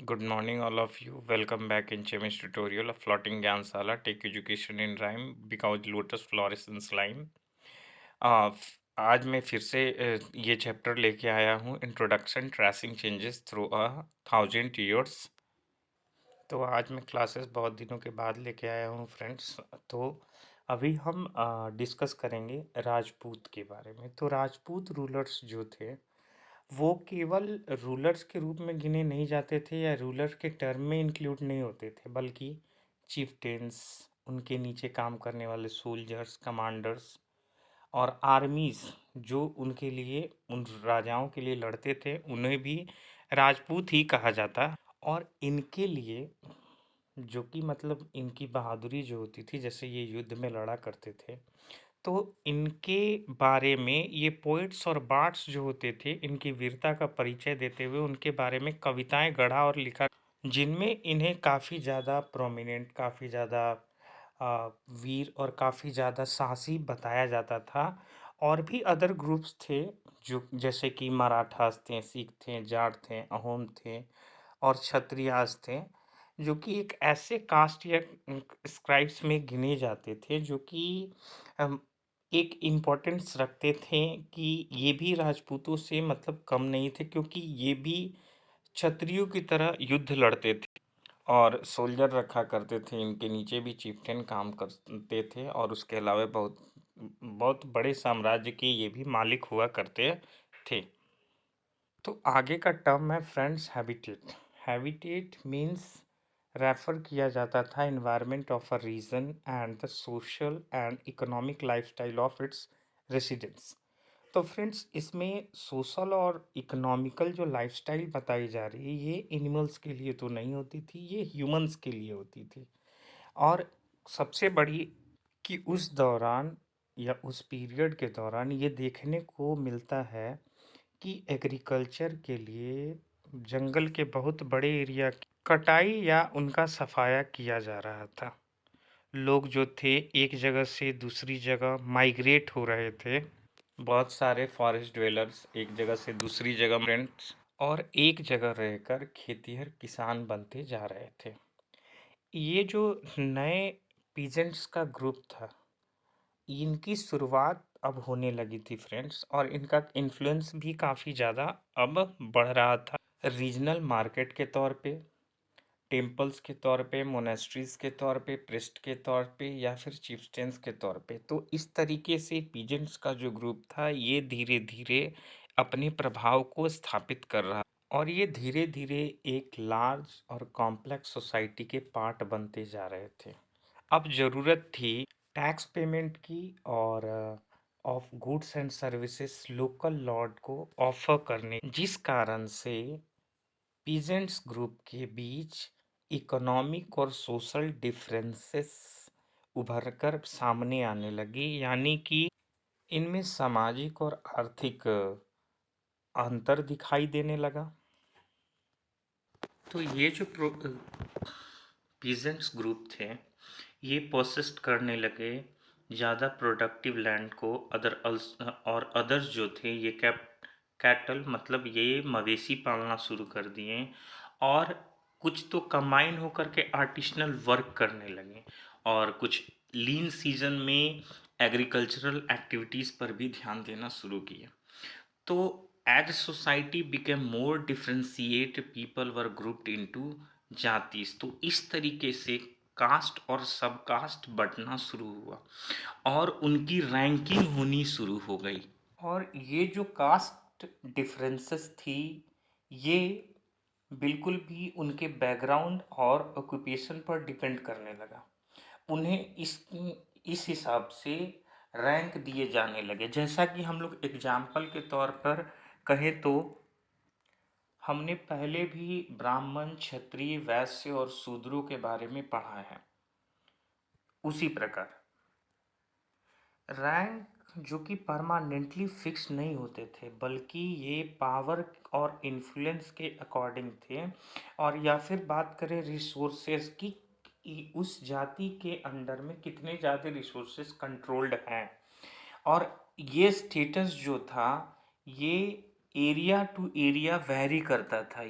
Good morning, all of you. Welcome back in Chemist tutorial of Floating Gyansala. Take education in rhyme because lotus flourish in slime. आज मैं फिर से ये chapter लेके आया हूँ introduction tracing changes through 1000 years। तो आज मैं क्लासेस बहुत दिनों के बाद लेके आया हूँ फ्रेंड्स। तो अभी हम डिस्कस करेंगे राजपूत के बारे में। तो राजपूत रूलर्स जो थे वो केवल रूलर्स के रूप में गिने नहीं जाते थे या रूलर के टर्म में इंक्लूड नहीं होते थे, बल्कि चीफ्टेंस, उनके नीचे काम करने वाले सोल्जर्स, कमांडर्स और आर्मीज जो उनके लिए, उन राजाओं के लिए लड़ते थे, उन्हें भी राजपूत ही कहा जाता। और इनके लिए जो कि मतलब इनकी बहादुरी जो होती थी, जैसे ये युद्ध में लड़ा करते थे, तो इनके बारे में ये पोएट्स और बार्ड्स जो होते थे, इनकी वीरता का परिचय देते हुए उनके बारे में कविताएं गढ़ा और लिखा, जिनमें इन्हें काफ़ी ज़्यादा प्रोमिनेंट, काफ़ी ज़्यादा वीर और काफ़ी ज़्यादा साहसी बताया जाता था। और भी अदर ग्रुप्स थे जो जैसे कि मराठास थे, सिख थे, जाट थे, अहोम थे और क्षत्रियास थे, जो कि एक ऐसे कास्ट या स्क्राइब्स में गिने जाते थे जो कि अम, एक इम्पोर्टेंस रखते थे कि ये भी राजपूतों से मतलब कम नहीं थे, क्योंकि ये भी क्षत्रियों की तरह युद्ध लड़ते थे और सोल्जर रखा करते थे। इनके नीचे भी चीफ्टेन काम करते थे और उसके अलावा बहुत बहुत बड़े साम्राज्य के ये भी मालिक हुआ करते थे। तो आगे का टर्म है friends habitat. Habitat means refer किया जाता था environment of a region and the social and economic lifestyle of its residents. तो फ्रेंड्स इसमें सोशल और इकोनॉमिकल जो लाइफस्टाइल बताई जा रही है, ये एनिमल्स के लिए तो नहीं होती थी, ये ह्यूमंस के लिए होती थी। और सबसे बड़ी कि उस दौरान या उस पीरियड के दौरान ये देखने को मिलता है कि एग्रीकल्चर के लिए जंगल के बहुत बड़े एरिया की कटाई या उनका सफाया किया जा रहा था। लोग जो थे एक जगह से दूसरी जगह माइग्रेट हो रहे थे। बहुत सारे फॉरेस्ट ड्वेलर्स एक जगह से दूसरी जगह फ्रेंड्स और एक जगह रहकर खेतीहर किसान बनते जा रहे थे। ये जो नए पीजेंट्स का ग्रुप था, इनकी शुरुआत अब होने लगी थी फ्रेंड्स, और इनका इन्फ्लुएंस भी काफ़ी ज़्यादा अब बढ़ रहा था रीजनल मार्केट के तौर पे, टेम्पल्स के तौर पे, मोनेस्ट्रीज के तौर पे, प्रिस्ट के तौर पे या फिर चिफ्टेंस के तौर पे। तो इस तरीके से पीजेंट्स का जो ग्रुप था ये धीरे धीरे अपने प्रभाव को स्थापित कर रहा और ये धीरे धीरे एक लार्ज और कॉम्प्लेक्स सोसाइटी के पार्ट बनते जा रहे थे। अब ज़रूरत थी टैक्स पेमेंट की और of goods and services local Lord को ऑफर करने, जिस कारण से पीजेंट्स ग्रुप के बीच इकोनॉमिक और सोशल डिफरेंसेस उभर कर सामने आने लगी, यानी कि इनमें सामाजिक और आर्थिक अंतर दिखाई देने लगा। तो ये जो पीजेंट्स ग्रुप थे ये परसिस्ट करने लगे ज़्यादा प्रोडक्टिव लैंड को। और अदर्स जो थे ये कैटल मतलब ये मवेशी पालना शुरू कर दिए और कुछ तो कंबाइन होकर के आर्टिसनल वर्क करने लगे और कुछ लीन सीजन में एग्रीकल्चरल एक्टिविटीज़ पर भी ध्यान देना शुरू किए। तो as society became more differentiate, people were grouped into जातिस। तो इस तरीके से कास्ट और सब कास्ट बढ़ना शुरू हुआ और उनकी रैंकिंग होनी शुरू हो गई। और ये जो कास्ट डिफरेंसेस थी ये बिल्कुल भी उनके बैकग्राउंड और ऑक्यूपेशन पर डिपेंड करने लगा। उन्हें इस हिसाब से रैंक दिए जाने लगे। जैसा कि हम लोग एग्जाम्पल के तौर पर कहें तो हमने पहले भी ब्राह्मण, क्षत्रिय, वैश्य और शूद्रों के बारे में पढ़ा है। उसी प्रकार रैंक जो कि परमानेंटली फिक्स नहीं होते थे, बल्कि ये पावर और इन्फ्लुएंस के अकॉर्डिंग थे। और या फिर बात करें रिसोर्सेज की, उस जाति के अंडर में कितने ज़्यादा रिसोर्सेज कंट्रोल्ड हैं। और ये स्टेटस जो था ये एरिया टू एरिया वैरी करता था।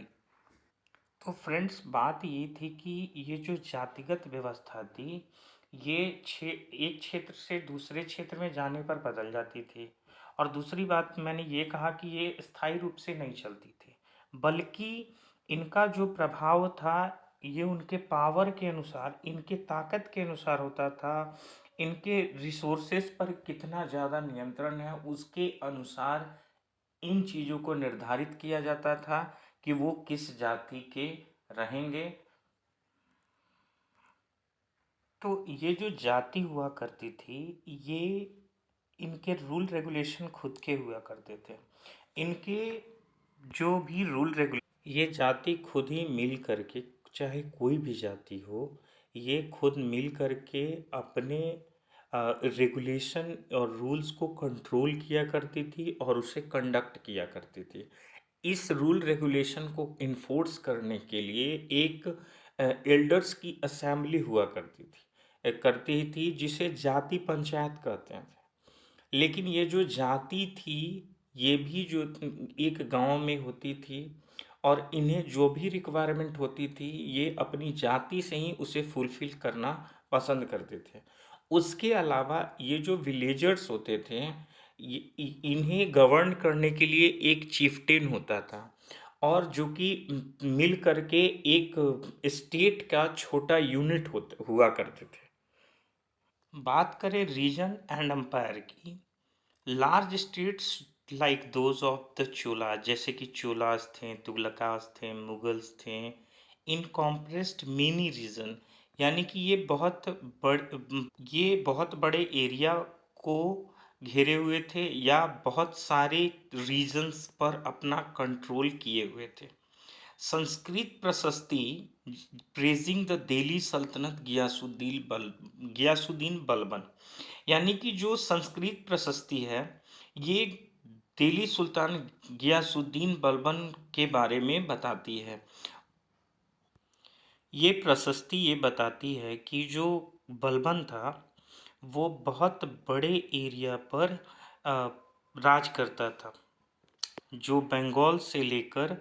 तो फ्रेंड्स बात ये थी कि ये जो जातिगत व्यवस्था थी, ये एक क्षेत्र से दूसरे क्षेत्र में जाने पर बदल जाती थी। और दूसरी बात मैंने ये कहा कि ये स्थायी रूप से नहीं चलती थी, बल्कि इनका जो प्रभाव था, ये उनके पावर के अनुसार, इनके ताकत के अनुसार होता था। इनके रिसोर्सेस पर कितना ज़्यादा नियंत्रण है, उसके अनुसार इन चीज़ों को निर्धारित किया जाता था कि वो किस जाति के रहेंगे। तो ये जो जाति हुआ करती थी, ये इनके रूल रेगुलेशन खुद के हुआ करते थे। इनके जो भी रूल रेगुलेशन, ये जाति खुद ही मिल करके, चाहे कोई भी जाति हो, ये खुद मिल करके अपने रेगुलेशन और रूल्स को कंट्रोल किया करती थी और उसे कंडक्ट किया करती थी। इस रूल रेगुलेशन को इन्फोर्स करने के लिए एक एल्डर्स की असेंबली हुआ करती थी, जिसे जाति पंचायत कहते थे। लेकिन ये जो जाति थी, ये भी जो एक गांव में होती थी, और इन्हें जो भी रिक्वायरमेंट होती थी, ये अपनी जाति से ही उसे फुलफिल करना पसंद करते थे। उसके अलावा ये जो विलेजर्स होते थे, इन्हें गवर्न करने के लिए एक चीफ्टेन होता था, और जो कि मिल करके एक स्टेट का छोटा यूनिट हुआ करते थे। बात करें रीजन एंड एम्पायर की, large states like those of the Chola, जैसे कि चोलास थे, तुगलकास थे, मुगल्स थे, इनकॉम्प्रेस्ड मिनी रीजन, यानी कि ये बहुत बड़े एरिया को घेरे हुए थे, या बहुत सारे रीजन्स पर अपना कंट्रोल किए हुए थे। संस्कृत प्रशस्ति प्रेजिंग द दिल्ली सल्तनत गियासुद्दीन बलबन, यानी कि जो संस्कृत प्रशस्ति है, ये दिल्ली सुल्तान गियासुद्दीन बलबन के बारे में बताती है। ये प्रशस्ति ये बताती है कि जो बलबन था, वो बहुत बड़े एरिया पर राज करता था, जो बंगाल से लेकर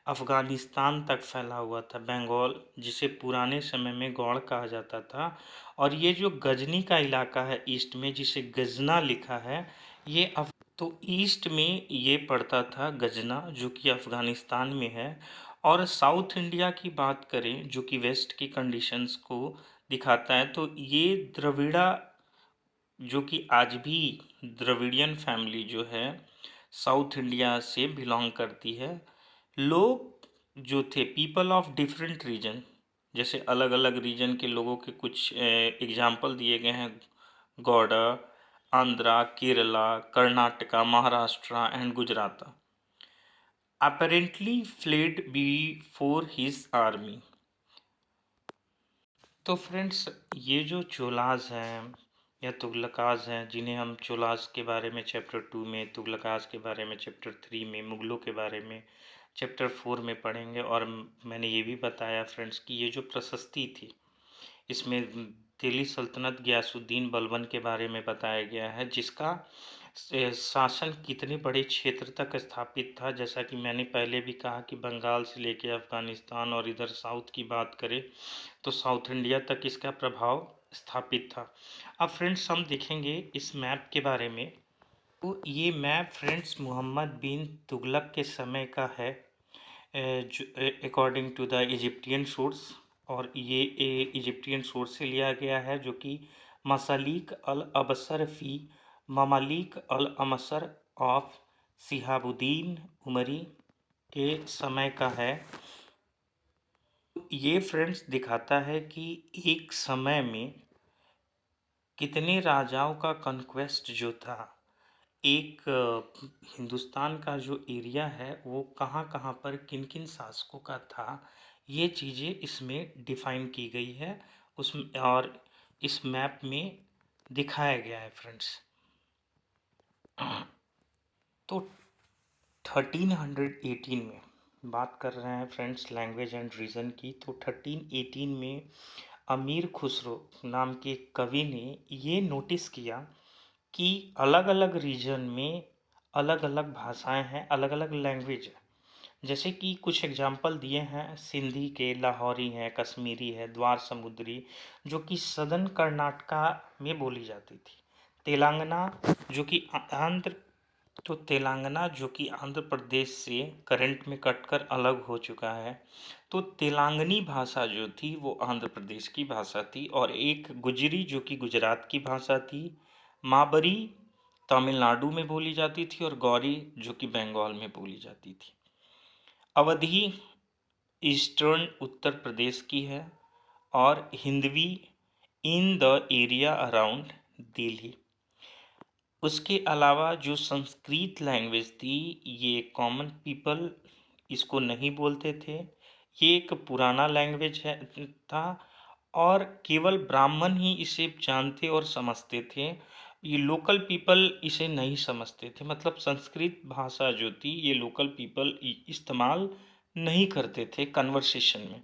अफ़गानिस्तान तक फैला हुआ था। बंगाल, जिसे पुराने समय में गौड़ कहा जाता था, और ये जो गजनी का इलाका है ईस्ट में, जिसे गजना लिखा है, ये तो ईस्ट में ये पड़ता था गजना, जो कि अफ़गानिस्तान में है। और साउथ इंडिया की बात करें, जो कि वेस्ट की कंडीशंस को दिखाता है, तो ये द्रविड़ा, जो कि आज भी द्रविडियन फैमिली जो है, साउथ इंडिया से बिलोंग करती है। लोग जो थे, पीपल ऑफ डिफरेंट रीजन, जैसे अलग अलग रीजन के लोगों के कुछ एग्जाम्पल दिए गए हैं: Gowda, Andhra, Kerala, Karnataka, Maharashtra and Gujarat, apparently fled before his army। तो फ्रेंड्स, ये जो चोलाज हैं या तुगलकाज हैं, जिन्हें हम चोलाज के बारे में चैप्टर 2 में, तुगलकाज के बारे में चैप्टर 3 में, मुगलों के बारे में चैप्टर 4 में पढ़ेंगे। और मैंने ये भी बताया फ्रेंड्स कि ये जो प्रशस्ति थी, इसमें दिल्ली सल्तनत गियासुद्दीन बलबन के बारे में बताया गया है, जिसका शासन कितने बड़े क्षेत्र तक स्थापित था। जैसा कि मैंने पहले भी कहा कि बंगाल से लेकर अफ़गानिस्तान, और इधर साउथ की बात करें तो साउथ इंडिया तक इसका प्रभाव स्थापित था। अब फ्रेंड्स, हम देखेंगे इस मैप के बारे में। तो ये मैप फ्रेंड्स मोहम्मद बिन तुगलक के समय का है, जो according to the Egyptian source. और ये इजिप्टियन सोर्स से लिया गया है, जो कि मसालिक अल अबसर फ़ी ममालिक अल अमसर ऑफ शिहाबुद्दीन उमरी के समय का है। ये फ्रेंड्स दिखाता है कि एक समय में कितने राजाओं का कन्क्वेस्ट जो था, एक हिंदुस्तान का जो एरिया है, वो कहाँ कहाँ पर किन किन शासकों का था, ये चीज़ें इसमें डिफाइन की गई है उसमें, और इस मैप में दिखाया गया है फ्रेंड्स। तो 1318 में बात कर रहे हैं फ्रेंड्स लैंग्वेज एंड रीजन की। तो 1318 में अमीर खुसरो नाम के कवि ने ये नोटिस किया कि अलग अलग रीजन में अलग अलग भाषाएं हैं, अलग अलग लैंग्वेज है। जैसे कि कुछ एग्जाम्पल दिए हैं, सिंधी के, लाहौरी है, कश्मीरी है, द्वार समुद्री, जो कि सदर्न कर्नाटका में बोली जाती थी। तेलंगाना जो कि आंध्र तो तेलंगाना जो कि आंध्र प्रदेश से करंट में कटकर अलग हो चुका है। तो तेलंगानी भाषा जो थी वो आंध्र प्रदेश की भाषा थी, और एक गुजरी जो कि गुजरात की भाषा थी, माबरी तमिलनाडु में बोली जाती थी, और गौरी जो कि बंगाल में बोली जाती थी। अवधी ईस्टर्न उत्तर प्रदेश की है, और Hindavi in the area around Delhi. उसके अलावा जो संस्कृत लैंग्वेज थी, ये कॉमन पीपल इसको नहीं बोलते थे। ये एक पुराना लैंग्वेज है था, और केवल ब्राह्मण ही इसे जानते और समझते थे। ये लोकल पीपल इसे नहीं समझते थे, मतलब संस्कृत भाषा जो थी ये लोकल पीपल इस्तेमाल नहीं करते थे कन्वर्सेशन में।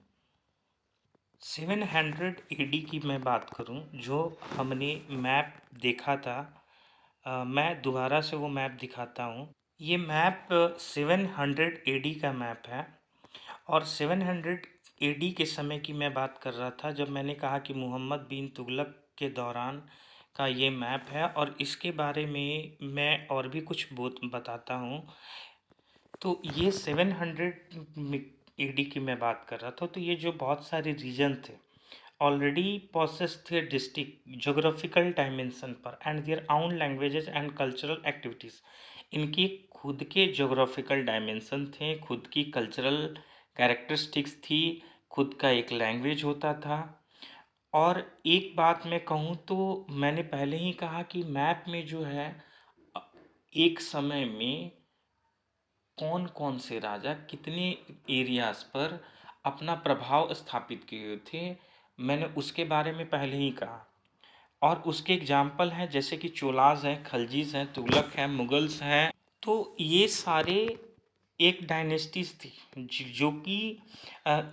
700 एडी की मैं बात करूं, जो हमने मैप देखा था, मैं दोबारा से वो मैप दिखाता हूँ। ये मैप 700 एडी का मैप है, और 700 एडी के समय की मैं बात कर रहा था, जब मैंने कहा कि मोहम्मद बिन तुगलक के दौरान का ये मैप है, और इसके बारे में मैं और भी कुछ बताता हूँ। तो ये 700 एडी की मैं बात कर रहा था। तो ये जो बहुत सारे रीजन थे ऑलरेडी प्रोसेस थे डिस्ट्रिक्ट जोग्राफिकल डायमेंशन पर, and their own languages and cultural activities. इनकी खुद के जोग्राफिकल डायमेंशन थे, खुद की कल्चरल कैरेक्टरिस्टिक्स थी, खुद का एक लैंग्वेज होता था। और एक बात मैं कहूँ तो मैंने पहले ही कहा कि मैप में जो है अ, एक समय में कौन कौन से राजा कितने एरियाज पर अपना प्रभाव स्थापित किए थे, मैंने उसके बारे में पहले ही कहा। और उसके एग्जाम्पल हैं, जैसे कि चोलाज हैं, खलजीज हैं, तुगलक हैं, मुगल्स हैं। तो ये सारे एक डायनेस्टीज थी, जो कि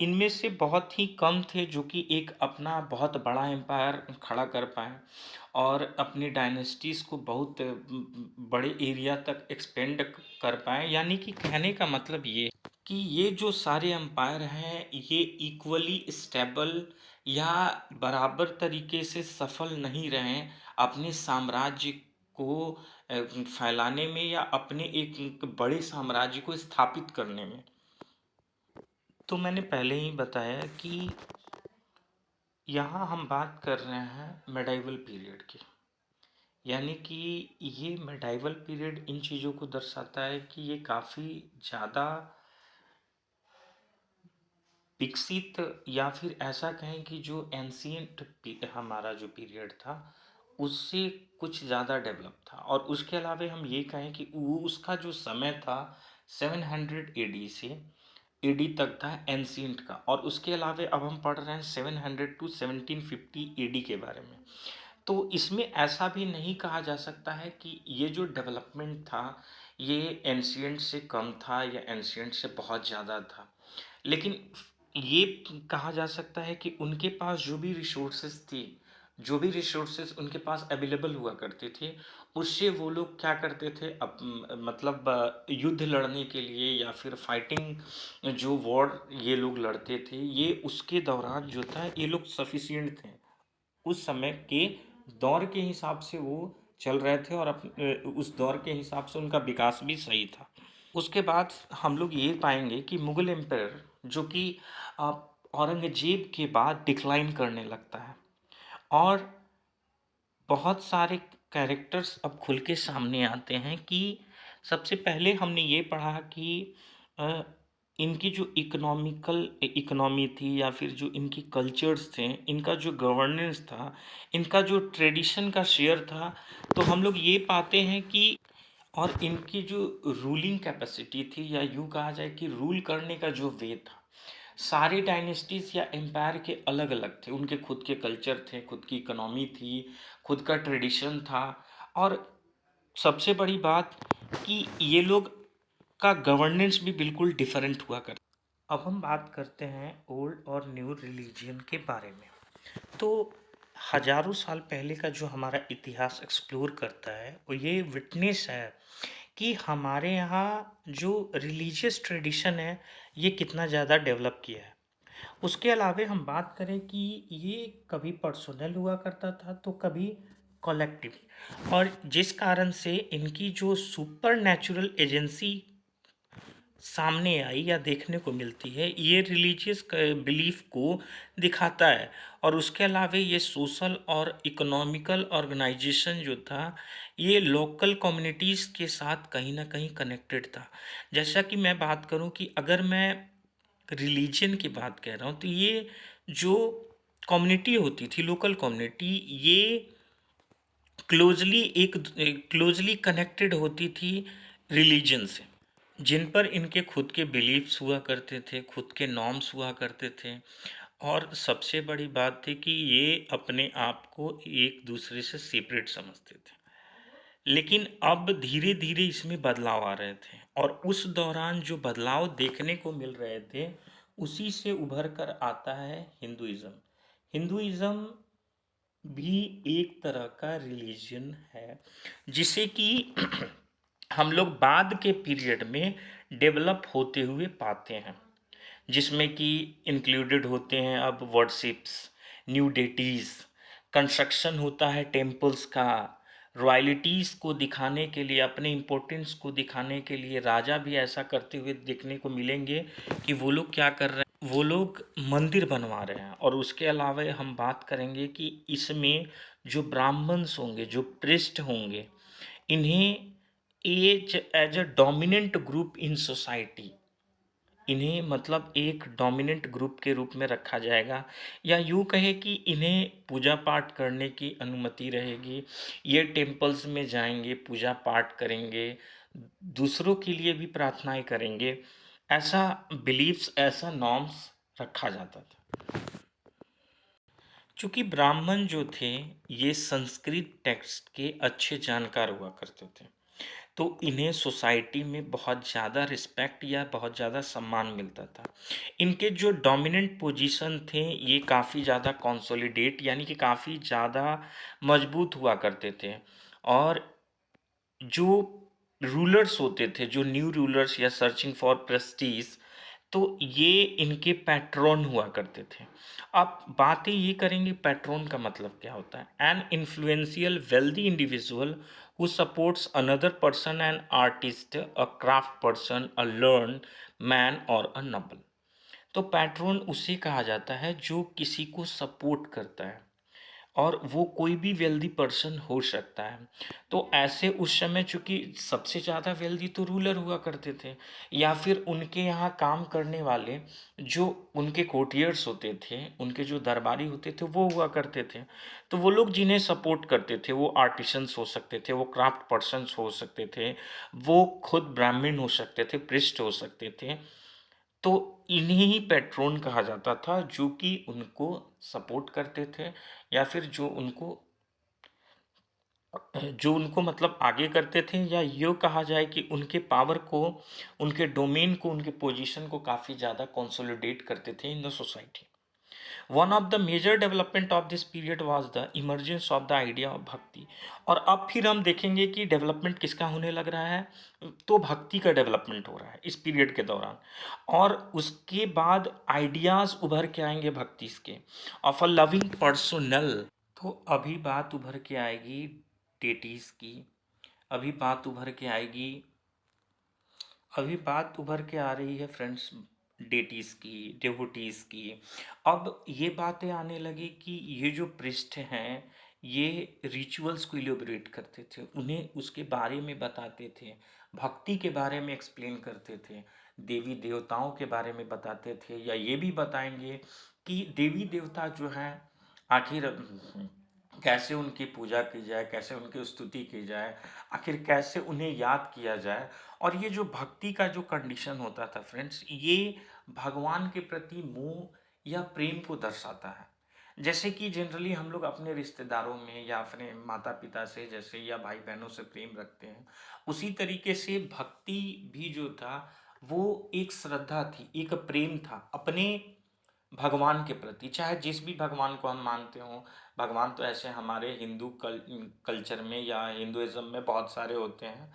इनमें से बहुत ही कम थे जो कि एक अपना बहुत बड़ा एम्पायर खड़ा कर पाए और अपनी डायनेस्टीज़ को बहुत बड़े एरिया तक एक्सपेंड कर पाए। यानी कि कहने का मतलब ये कि ये जो सारे एम्पायर हैं ये इक्वली स्टेबल या बराबर तरीके से सफल नहीं रहे अपने साम्राज्य को फैलाने में, या अपने एक बड़े साम्राज्य को स्थापित करने में। तो मैंने पहले ही बताया कि यहाँ हम बात कर रहे हैं मेडाइवल पीरियड की। यानी कि ये मेडाइवल पीरियड इन चीज़ों को दर्शाता है कि ये काफ़ी ज़्यादा विकसित, या फिर ऐसा कहें कि जो एंशियंट हमारा जो पीरियड था उससे कुछ ज़्यादा डेवलप था। और उसके अलावा हम ये कहें कि वो उसका जो समय था 700 एडी से एडी तक था एंशियंट का। और उसके अलावा अब हम पढ़ रहे हैं 700 टू 1750 एडी के बारे में। तो इसमें ऐसा भी नहीं कहा जा सकता है कि ये जो डेवलपमेंट था ये एंशियंट से कम था या एंशियंट से बहुत ज़्यादा था। लेकिन ये कहा जा सकता है कि उनके पास जो भी रिसोर्सेज थी, जो भी रिसोर्सेज उनके पास अवेलेबल हुआ करते थे, उससे वो लोग क्या करते थे, मतलब युद्ध लड़ने के लिए या फिर फाइटिंग जो वॉर ये लोग लड़ते थे, ये उसके दौरान जो था ये लोग सफिशिएंट थे। उस समय के दौर के हिसाब से वो चल रहे थे, और उस दौर के हिसाब से उनका विकास भी सही था। उसके बाद हम लोग ये पाएंगे कि मुगल एम्पायर जो कि अ, औरंगजेब के बाद डिक्लाइन करने लगता है, और बहुत सारे कैरेक्टर्स अब खुल के सामने आते हैं। कि सबसे पहले हमने ये पढ़ा कि अ, इनकी जो इकोनॉमी थी, या फिर जो इनकी कल्चर्स थे, इनका जो गवर्नेंस था, इनका जो ट्रेडिशन का शेयर था, तो हम लोग ये पाते हैं कि और इनकी जो रूलिंग कैपेसिटी थी, या यूँ कहा जाए कि रूल करने का जो वे था, सारे डायनेस्टीज़ या एम्पायर के अलग अलग थे। उनके खुद के कल्चर थे, खुद की इकोनॉमी थी, खुद का ट्रेडिशन था। और सबसे बड़ी बात कि ये लोग का गवर्नेंस भी बिल्कुल डिफरेंट हुआ करता। अब हम बात करते हैं ओल्ड और न्यू रिलीजियन के बारे में। तो हजारों साल पहले का जो हमारा इतिहास एक्सप्लोर करता है वो ये विटनेस है कि हमारे यहाँ जो रिलीजियस ट्रेडिशन है ये कितना ज़्यादा डेवलप किया है। उसके अलावे हम बात करें कि ये कभी पर्सनल हुआ करता था तो कभी कलेक्टिव, और जिस कारण से इनकी जो सुपर नेचुरल एजेंसी सामने आई या देखने को मिलती है, ये रिलीजियस बिलीफ को दिखाता है। और उसके अलावे ये सोशल और इकोनॉमिकल ऑर्गेनाइजेशन जो था, ये लोकल कम्युनिटीज़ के साथ कहीं ना कहीं कनेक्टेड था। जैसा कि मैं बात करूं कि अगर मैं रिलीजन की बात कह रहा हूं, तो ये जो कम्युनिटी होती थी, लोकल कम्युनिटी, ये क्लोजली कनेक्टेड होती थी रिलीजन से, जिन पर इनके खुद के बिलीफ्स हुआ करते थे, खुद के नॉर्म्स हुआ करते थे। और सबसे बड़ी बात थी कि ये अपने आप को एक दूसरे से सेपरेट समझते थे। लेकिन अब धीरे धीरे इसमें बदलाव आ रहे थे, और उस दौरान जो बदलाव देखने को मिल रहे थे, उसी से उभर कर आता है हिंदुइज्म। हिंदुइज्म भी एक तरह का रिलीजन है, जिसे कि हम लोग बाद के पीरियड में डेवलप होते हुए पाते हैं, जिसमें कि इंक्लूडेड होते हैं अब वर्शिप्स, न्यू डेटीज, कंस्ट्रक्शन होता है टेम्पल्स का, रॉयल्टीज़ को दिखाने के लिए, अपने इम्पोर्टेंस को दिखाने के लिए राजा भी ऐसा करते हुए देखने को मिलेंगे कि वो लोग क्या कर रहे हैं, वो लोग मंदिर बनवा रहे हैं। और उसके अलावा हम बात करेंगे कि इसमें जो ब्राह्मण्स होंगे, जो प्रिस्ट होंगे, इन्हें as a dominant group in society, इन्हें मतलब एक डोमिनेंट ग्रुप के रूप में रखा जाएगा, या यूँ कहे कि इन्हें पूजा पाठ करने की अनुमति रहेगी। ये टेम्पल्स में जाएंगे, पूजा पाठ करेंगे, दूसरों के लिए भी प्रार्थनाएं करेंगे। ऐसा बिलीफ्स, ऐसा नॉर्म्स रखा जाता था। चूँकि ब्राह्मण जो थे, ये संस्कृत टेक्स्ट के अच्छे जानकार हुआ करते थे, तो इन्हें सोसाइटी में बहुत ज़्यादा रिस्पेक्ट या बहुत ज़्यादा सम्मान मिलता था। इनके जो डोमिनेंट पोजीशन थे, ये काफ़ी ज़्यादा कंसोलिडेट, यानी कि काफ़ी ज़्यादा मजबूत हुआ करते थे। और जो रूलर्स होते थे, जो न्यू रूलर्स या सर्चिंग फॉर प्रेस्टीज, तो ये इनके पैट्रॉन हुआ करते थे। अब बातें ये करेंगे पैट्रॉन का मतलब क्या होता है। An influential wealthy individual who supports another person, an artist, a craft person, a learn man और अ नबल। तो पैट्रॉन उसे कहा जाता है जो किसी को सपोर्ट करता है, और वो कोई भी वेल्दी पर्सन हो सकता है। तो ऐसे उस समय चूंकि सबसे ज़्यादा वेल्दी तो रूलर हुआ करते थे, या फिर उनके यहाँ काम करने वाले जो उनके कोर्टियर्स होते थे, उनके जो दरबारी होते थे, वो हुआ करते थे। तो वो लोग जिन्हें सपोर्ट करते थे, वो आर्टिसंस हो सकते थे, वो क्राफ्ट पर्सन्स हो सकते थे, वो खुद ब्राह्मण हो सकते थे, प्रिस्ट हो सकते थे। तो इन्हें ही पैट्रोन कहा जाता था, जो कि उनको सपोर्ट करते थे, या फिर जो उनको मतलब आगे करते थे, या यूँ कहा जाए कि उनके पावर को, उनके डोमेन को, उनके पोजीशन को काफ़ी ज़्यादा कंसोलिडेट करते थे in the society. One of the major development of this period was the emergence of the idea of bhakti. और अब फिर हम देखेंगे कि डेवलपमेंट किसका होने लग रहा है, तो भक्ति का डेवलपमेंट हो रहा है इस पीरियड के दौरान। और उसके बाद आइडियाज़ उभर के आएंगे भक्ति के, ऑफ अ लविंग पर्सनल। तो अभी बात उभर के आएगी डेटीज़ की, अभी बात उभर के आएगी, अभी बात उभर के आ रही है फ्रेंड्स, डेटीज़ की, डिवोटीज़ की। अब ये बातें आने लगी कि ये जो पृष्ठ हैं, ये रिचुअल्स को इलेबोरेट करते थे, उन्हें उसके बारे में बताते थे, भक्ति के बारे में एक्सप्लेन करते थे, देवी देवताओं के बारे में बताते थे, या ये भी बताएंगे कि देवी देवता जो हैं, आखिर कैसे उनकी पूजा की जाए, कैसे उनकी स्तुति की जाए, आखिर कैसे उन्हें याद किया जाए। और ये जो भक्ति का जो कंडीशन होता था फ्रेंड्स, ये भगवान के प्रति मोह या प्रेम को दर्शाता है। जैसे कि जनरली हम लोग अपने रिश्तेदारों में या अपने माता पिता से जैसे, या भाई बहनों से प्रेम रखते हैं, उसी तरीके से भक्ति भी जो था, वो एक श्रद्धा थी, एक प्रेम था अपने भगवान के प्रति। चाहे जिस भी भगवान को हम मानते हों, भगवान तो ऐसे हमारे हिंदू कल्चर में या हिंदुइज्म में बहुत सारे होते हैं,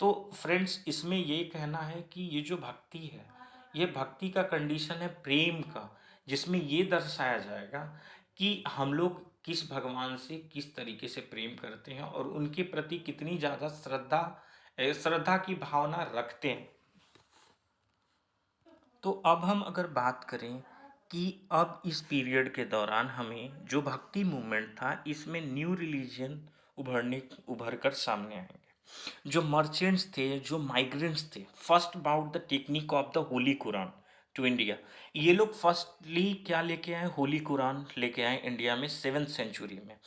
तो फ्रेंड्स इसमें ये कहना है कि ये जो भक्ति है, ये भक्ति का कंडीशन है प्रेम का, जिसमें ये दर्शाया जाएगा कि हम लोग किस भगवान से किस तरीके से प्रेम करते हैं और उनके प्रति कितनी ज़्यादा श्रद्धा की भावना रखते हैं। तो अब हम अगर बात करें कि अब इस पीरियड के दौरान हमें जो भक्ति मूवमेंट था, इसमें न्यू रिलीजन उभर कर सामने आएंगे। जो मर्चेंट्स थे, जो माइग्रेंट्स थे, first about the technique of the holy Quran to India. ये लोग फर्स्टली क्या लेके आए? होली कुरान लेके आए इंडिया में 7th सेंचुरी में।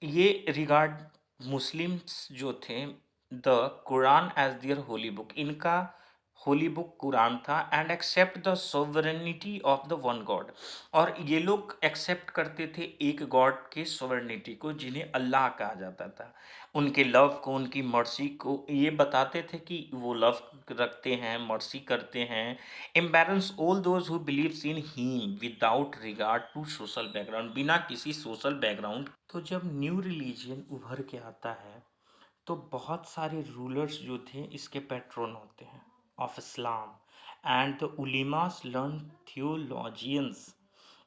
ये रिगार्ड मुस्लिम्स जो थे the Quran as their holy book, इनका होली बुक कुरान था, and accept the sovereignty of the one God. और ये लोग एक्सेप्ट करते थे एक गॉड के सोवरेनिटी को, जिन्हें अल्लाह कहा जाता था। उनके लव को, उनकी मर्सी को ये बताते थे कि वो लव रखते हैं, मर्सी करते हैं। Embraces all those who believes in him without regard to social background, बिना किसी सोशल बैकग्राउंड। तो जब न्यू रिलीजन उभर के आता है तो बहुत सारे रूलर्स जो थे इसके पैट्रोन होते हैं of Islam, and the ulemas learn theologians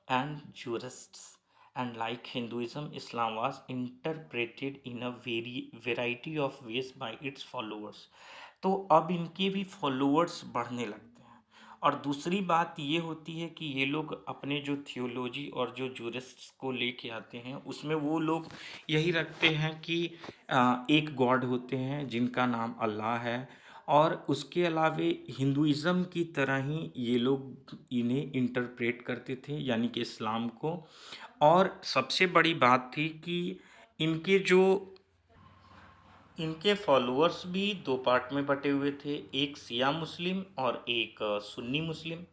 and jurists, and like Hinduism, Islam was interpreted in a very variety of ways by its followers। तो अब इनके भी फॉलोअर्स बढ़ने लगते हैं। और दूसरी बात ये होती है कि ये लोग अपने जो थियोलॉजी और जो जूरिस्ट्स को लेके आते हैं, उसमें वो लोग यही रखते हैं कि एक गॉड होते हैं जिनका नाम अल्लाह है, और उसके अलावे हिंदुइज़्म की तरह ही ये लोग इन्हें इंटरप्रेट करते थे, यानी कि इस्लाम को। और सबसे बड़ी बात थी कि इनके जो इनके फॉलोअर्स भी दो पार्ट में बटे हुए थे, एक सिया मुस्लिम और एक सुन्नी मुस्लिम।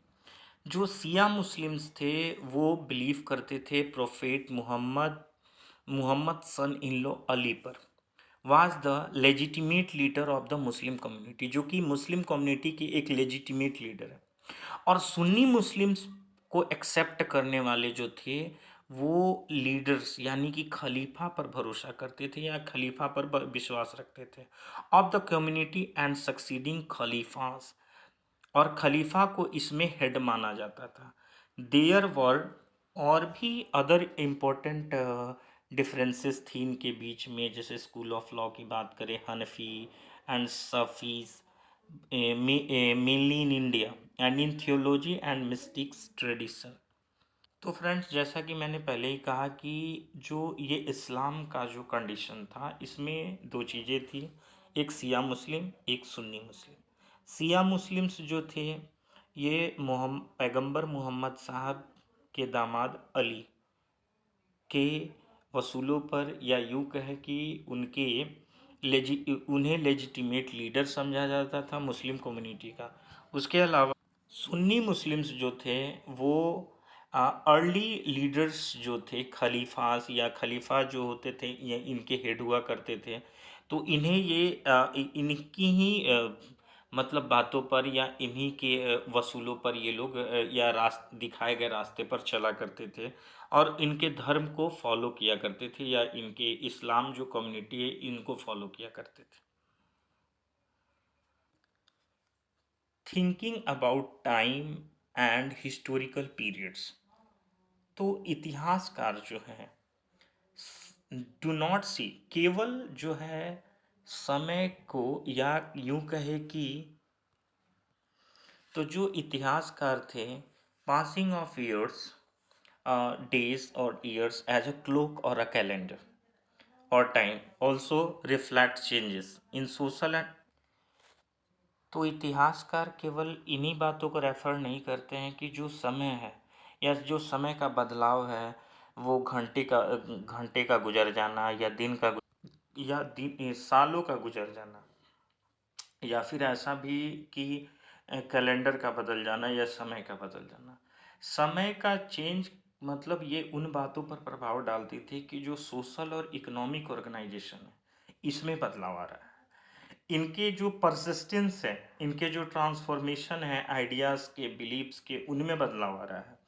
जो सिया मुस्लिम्स थे वो बिलीव करते थे prophet Muhammad son in law Ali पर was the legitimate leader of the Muslim community, जो कि मुस्लिम कम्युनिटी की एक लेजिटिमेट लीडर है। और सुन्नी मुस्लिम्स को एक्सेप्ट करने वाले जो थे वो लीडर्स यानी कि खलीफा पर भरोसा करते थे या खलीफा पर विश्वास रखते थे of the community and succeeding खलीफास, और खलीफा को इसमें हेड माना जाता था। देयर वर और भी अदर इम्पोर्टेंट डिफरेंसेस थी इनके बीच में, जैसे स्कूल ऑफ लॉ की बात करें, Hanafi and Shafis mainly in India, and in theology and mystics tradition. तो फ्रेंड्स, जैसा कि मैंने पहले ही कहा कि जो ये इस्लाम का जो कंडीशन था, इसमें दो चीज़ें थी, एक सिया मुस्लिम, एक सुन्नी मुस्लिम। सिया मुस्लिम्स जो थे ये पैगंबर मोहम्मद साहब के दामाद अली के वसूलों पर, या यूँ कहे कि उन्हें लेजिटिमेट लीडर समझा जाता था मुस्लिम कम्युनिटी का। उसके अलावा सुन्नी मुस्लिम्स जो थे वो अर्ली लीडर्स जो थे, खलीफास या खलीफा जो होते थे, ये इनके हेड हुआ करते थे। तो इन्हें ये इनकी ही मतलब बातों पर या इन्हीं के वसूलों पर ये लोग या दिखाए गए रास्ते पर चला करते थे और इनके धर्म को फॉलो किया करते थे, या इनके इस्लाम जो कम्युनिटी है इनको फॉलो किया करते थे। Thinking about time and historical periods. तो इतिहासकार जो है डू नॉट सी, केवल जो है समय को, या यूं कहे कि तो जो इतिहासकार थे, पासिंग ऑफ ईयर्स, डेज और ईयर्स एज अ क्लॉक और अ कैलेंडर और time also reflect changes in social and. तो इतिहासकार केवल इन्हीं बातों को रेफर नहीं करते हैं कि जो समय है या जो समय का बदलाव है, वो घंटे का गुजर जाना, या सालों का गुजर जाना, या फिर ऐसा भी कि कैलेंडर का बदल जाना या समय का बदल जाना। समय का चेंज मतलब ये उन बातों पर प्रभाव डालती थी कि जो सोशल और इकोनॉमिक ऑर्गेनाइजेशन है इसमें बदलाव आ रहा है। इनके जो परसिस्टेंस है, इनके जो ट्रांसफॉर्मेशन है आइडियाज़ के, बिलीव्स के, उनमें बदलाव आ रहा है।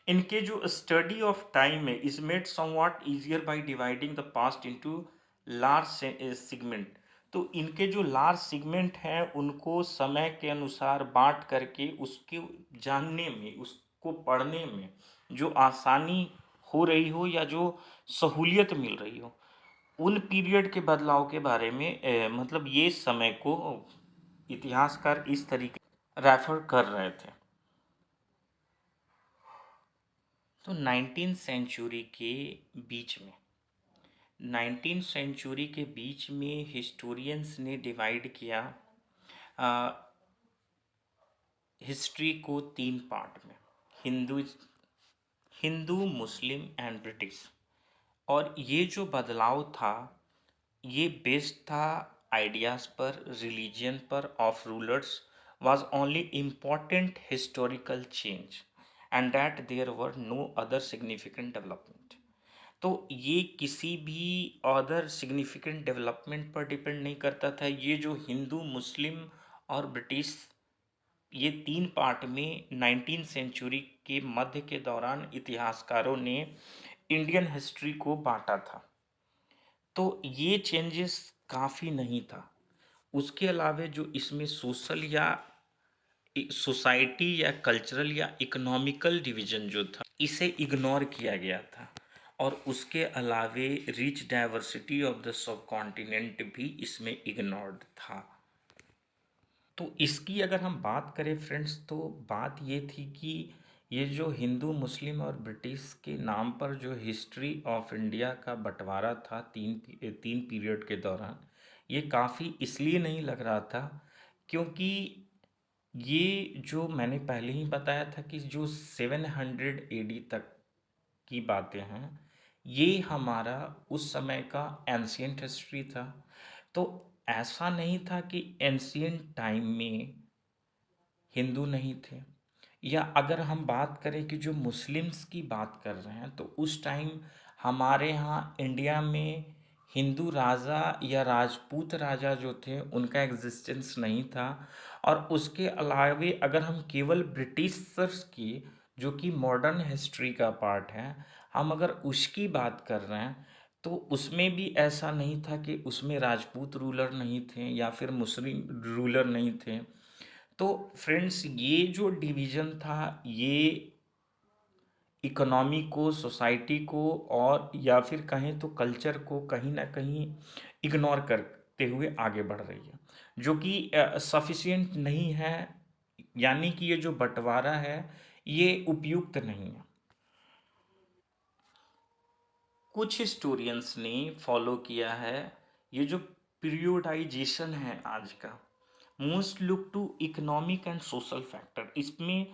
इनके जो स्टडी ऑफ टाइम है is made somewhat easier by dividing the past into large segment. तो इनके जो लार्ज सेगमेंट हैं उनको समय के अनुसार बांट करके उसके जानने में, उसको पढ़ने में जो आसानी हो रही हो या जो सहूलियत मिल रही हो, उन पीरियड के बदलाव के बारे में मतलब ये समय को इतिहासकार इस तरीके रेफर कर रहे थे। तो 19th सेंचुरी के बीच में 19th सेंचुरी के बीच में हिस्टोरियंस ने डिवाइड किया हिस्ट्री को तीन पार्ट में, Hindu Hindu Muslim and British. और ये जो बदलाव था ये बेस्ड था आइडियाज़ पर, रिलीजन पर of rulers was only important historical change and that there were no other significant development। तो ये किसी भी अदर सिग्निफिकेंट डेवलपमेंट पर डिपेंड नहीं करता था। ये जो हिंदू मुस्लिम और ब्रिटिश, ये तीन पार्ट में 19th सेंचुरी के मध्य के दौरान इतिहासकारों ने इंडियन हिस्ट्री को बांटा था। तो ये चेंजेस काफ़ी नहीं था। उसके अलावे जो इसमें सोशल या सोसाइटी या कल्चरल या इकोनॉमिकल डिवीजन जो था इसे इग्नोर किया गया था। और उसके अलावे रिच डाइवर्सिटी ऑफ द सब कॉन्टिनेंट भी इसमें इग्नोर्ड था। तो इसकी अगर हम बात करें फ्रेंड्स, तो बात ये थी कि ये जो हिंदू मुस्लिम और ब्रिटिश के नाम पर जो हिस्ट्री ऑफ इंडिया का बंटवारा था तीन पीरियड के दौरान, ये काफ़ी इसलिए नहीं लग रहा था क्योंकि ये जो मैंने पहले ही बताया था कि जो 700 AD तक की बातें हैं, ये हमारा उस समय का एंशियंट हिस्ट्री था। तो ऐसा नहीं था कि एंशियंट टाइम में हिंदू नहीं थे। या अगर हम बात करें कि जो मुस्लिम्स की बात कर रहे हैं, तो उस टाइम हमारे यहाँ इंडिया में हिंदू राजा या राजपूत राजा जो थे उनका एग्जिस्टेंस नहीं था। और उसके अलावे अगर हम केवल ब्रिटिशर्स की, जो कि मॉडर्न हिस्ट्री का पार्ट है, हम अगर उसकी बात कर रहे हैं, तो उसमें भी ऐसा नहीं था कि उसमें राजपूत रूलर नहीं थे या फिर मुस्लिम रूलर नहीं थे। तो फ्रेंड्स, ये जो डिवीज़न था ये इकोनॉमी को, सोसाइटी को और या फिर कहें तो कल्चर को कहीं ना कहीं इग्नोर करते हुए आगे बढ़ रही है, जो कि सफिशिएंट नहीं है। यानी कि ये जो बंटवारा है ये उपयुक्त नहीं है। कुछ हिस्टोरियंस ने फॉलो किया है ये जो पीरियोडाइजेशन है आज का, most look to economic and social factor. इसमें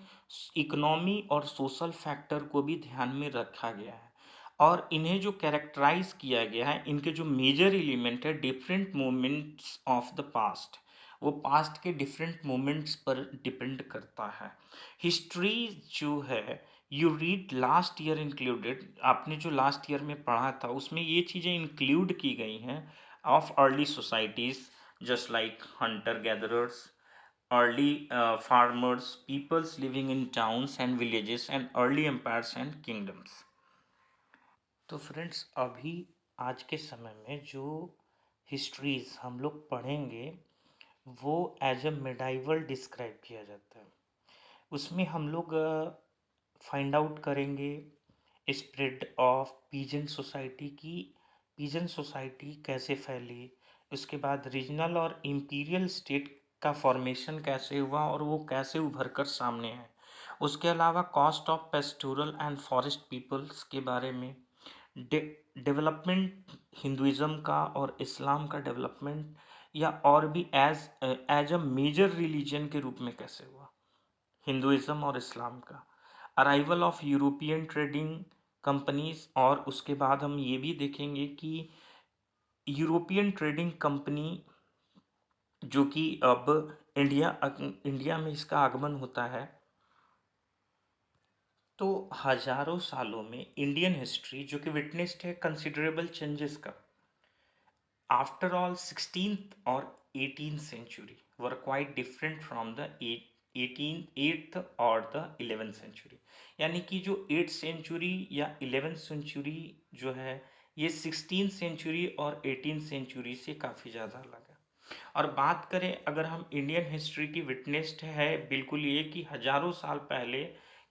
इकोनॉमी और सोशल फैक्टर को भी ध्यान में रखा गया है और इन्हें जो कैरेक्टराइज किया गया है, इनके जो मेजर एलिमेंट है different moments of the past, वो पास्ट के डिफरेंट मोमेंट्स पर डिपेंड करता है। हिस्ट्री जो है you read last year included, आपने जो लास्ट ईयर में पढ़ा था उसमें ये चीज़ें इंक्लूड की गई हैं of early societies just like hunter gatherers, early farmers, peoples living in towns and villages, and early empires and kingdoms। तो फ्रेंड्स, अभी आज के समय में जो हिस्ट्रीज हम लोग पढ़ेंगे वो एज अ मेडाइवल डिस्क्राइब किया जाता है। उसमें हम लोग फाइंड आउट करेंगे स्प्रेड ऑफ पीजेंट सोसाइटी की, पीजेंट सोसाइटी कैसे फैली, उसके बाद रीजनल और इम्पीरियल स्टेट का फॉर्मेशन कैसे हुआ और वो कैसे उभर कर सामने है। उसके अलावा cost of pastoral and forest peoples के बारे में, डेवलपमेंट हिंदुइज़्म का और इस्लाम का डेवलपमेंट या और भी as as a major religion के रूप में कैसे हुआ हिंदुइज़्म और इस्लाम का, arrival of European trading companies. और उसके बाद हम ये भी देखेंगे कि यूरोपियन ट्रेडिंग कंपनी जो कि अब इंडिया में इसका आगमन होता है। तो हजारों सालों में इंडियन हिस्ट्री जो कि विटनेस्ड है कंसिडरेबल चेंजेस का। आफ्टर ऑल 16th और 18th century were quite different from the 8th और द 11th सेंचुरी। यानी कि जो 8th सेंचुरी या 11th सेंचुरी जो है ये 16th सेंचुरी और 18th सेंचुरी से काफ़ी ज़्यादा अलग है। और बात करें अगर हम इंडियन हिस्ट्री की विटनेस्ड है बिल्कुल ये कि हजारों साल पहले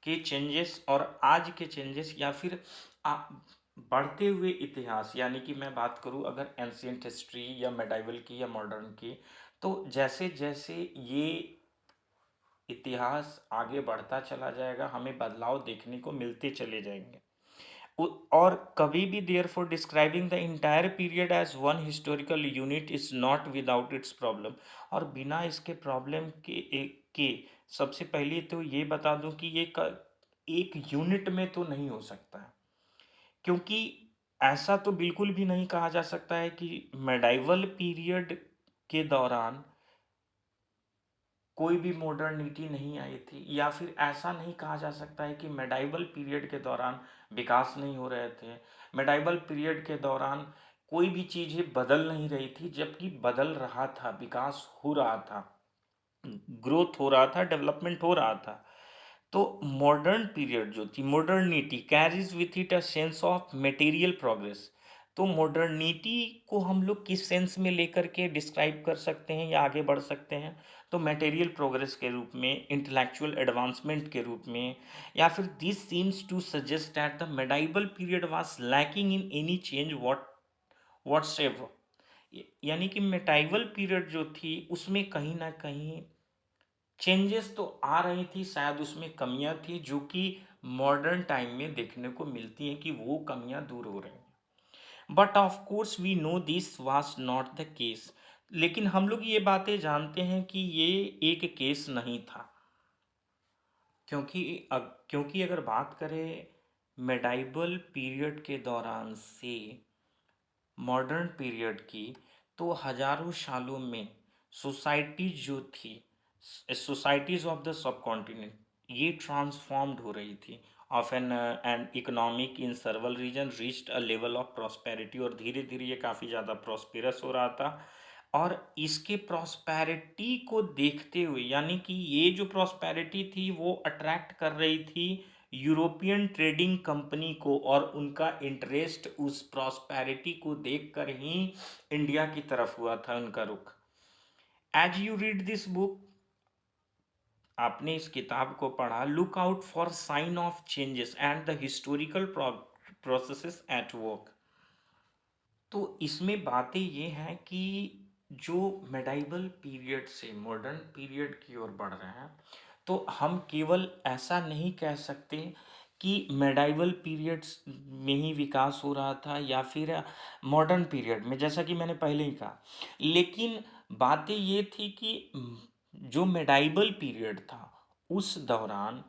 के चेंजेस और आज के चेंजेस या फिर आ, बढ़ते हुए इतिहास, यानी कि मैं बात करूं अगर एंशियंट हिस्ट्री या मेडाइवल की या मॉडर्न की, तो जैसे जैसे ये इतिहास आगे बढ़ता चला जाएगा हमें बदलाव देखने को मिलते चले जाएंगे। और कभी भी therefore describing the entire period as one historical unit is not without its problem. और बिना इसके प्रॉब्लम के सबसे पहले तो ये बता दूं कि एक यूनिट में तो नहीं हो सकता है, क्योंकि ऐसा तो बिल्कुल भी नहीं कहा जा सकता है कि मेडाइवल पीरियड के दौरान कोई भी मॉडर्निटी नहीं आई थी, या फिर ऐसा नहीं कहा जा सकता है कि मेडाइवल पीरियड के दौरान विकास नहीं हो रहे थे, मेडाइवल पीरियड के दौरान कोई भी चीज़ें बदल नहीं रही थी, जबकि बदल रहा था, विकास हो रहा था, ग्रोथ हो रहा था, डेवलपमेंट हो रहा था। तो मॉडर्न पीरियड जो थी, modernity carries with it a sense of material progress. तो मॉडर्निटी को हम लोग किस सेंस में लेकर के डिस्क्राइब कर सकते हैं या आगे बढ़ सकते हैं, तो मटेरियल प्रोग्रेस के रूप में, इंटेलेक्चुअल एडवांसमेंट के रूप में, या फिर this seems to suggest that the medieval period was lacking in any change whatsoever. यानी कि मेटाइवल पीरियड जो थी उसमें कहीं ना कहीं चेंजेस तो आ रही थी, शायद उसमें कमियां थी जो कि मॉडर्न टाइम में देखने को मिलती हैं कि वो कमियां दूर हो रही हैं। But of course we know this was not the case. लेकिन हम लोग ये बातें जानते हैं कि ये एक केस नहीं था, क्योंकि अगर बात करें मेडाइवल पीरियड के दौरान से मॉडर्न पीरियड की, तो हजारों सालों में सोसाइटीज जो थी, societies of the subcontinent, ये ट्रांसफॉर्म्ड हो रही थी। ऑफ एन इकोनॉमिक इन सर्वल region reached a level of prosperity, और धीरे धीरे ये काफ़ी ज़्यादा प्रॉस्पेरस हो रहा था। और इसके प्रॉस्पेरिटी को देखते हुए, यानी कि ये जो प्रॉस्पेरिटी थी वो अट्रैक्ट कर रही थी यूरोपियन ट्रेडिंग कंपनी को, और उनका इंटरेस्ट उस प्रॉस्पेरिटी को देखकर ही इंडिया की तरफ हुआ था उनका रुख। As you read this book, आपने इस किताब को पढ़ा, look out for sign of changes and the historical processes at work. तो इसमें बातें ये हैं कि जो मेडाइवल पीरियड से मॉडर्न पीरियड की ओर बढ़ रहे हैं, तो हम केवल ऐसा नहीं कह सकते कि मेडाइवल पीरियड्स में ही विकास हो रहा था या फिर मॉडर्न पीरियड में, जैसा कि मैंने पहले ही कहा। लेकिन बातें ये थी कि जो मेडाइवल पीरियड था उस दौरान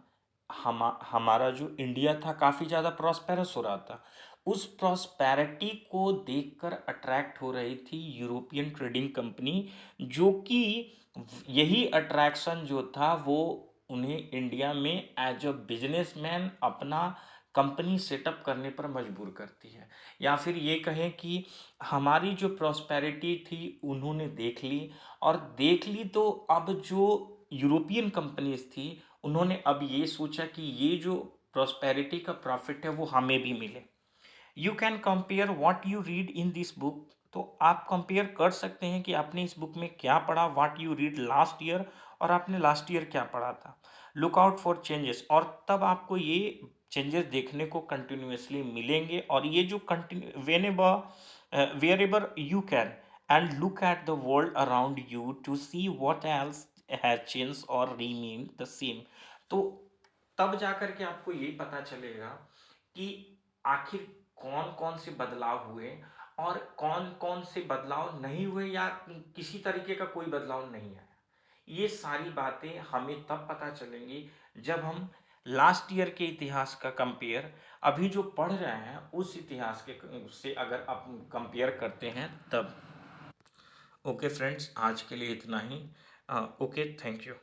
हमारा जो इंडिया था काफ़ी ज़्यादा प्रॉस्पेरस हो रहा था। उस प्रॉस्पेरिटी को देखकर अट्रैक्ट हो रही थी यूरोपियन ट्रेडिंग कंपनी, जो कि यही अट्रैक्शन जो था वो उन्हें इंडिया में एज अ बिजनेसमैन अपना कंपनी सेटअप करने पर मजबूर करती है। या फिर ये कहें कि हमारी जो प्रॉस्पेरिटी थी उन्होंने देख ली, और देख ली तो अब जो यूरोपियन कंपनीज थी उन्होंने अब ये सोचा कि ये जो प्रॉस्पेरिटी का प्रॉफिट है वो हमें भी मिले। You can compare what you read in this book. तो आप कंपेयर कर सकते हैं कि आपने इस बुक में क्या पढ़ा, what you read last year, और आपने लास्ट ईयर क्या पढ़ा था। लुक आउट फॉर चेंजेस, और तब आपको ये चेंजेस देखने को कंटिन्यूसली मिलेंगे। और ये जो continue whenever wherever you can and look at the world around you to see what else has change और रीमेन द सेम। तो तब जाकर के आपको ये पता चलेगा कि आखिर कौन कौन से बदलाव हुए और कौन कौन से बदलाव नहीं हुए, या किसी तरीके का कोई बदलाव नहीं आया। ये सारी बातें हमें तब पता चलेंगी जब हम लास्ट ईयर के इतिहास का कंपेयर अभी जो पढ़ रहे हैं उस इतिहास के से अगर आप कंपेयर करते हैं तब। ओके फ्रेंड्स, आज के लिए इतना ही। Okay, thank you.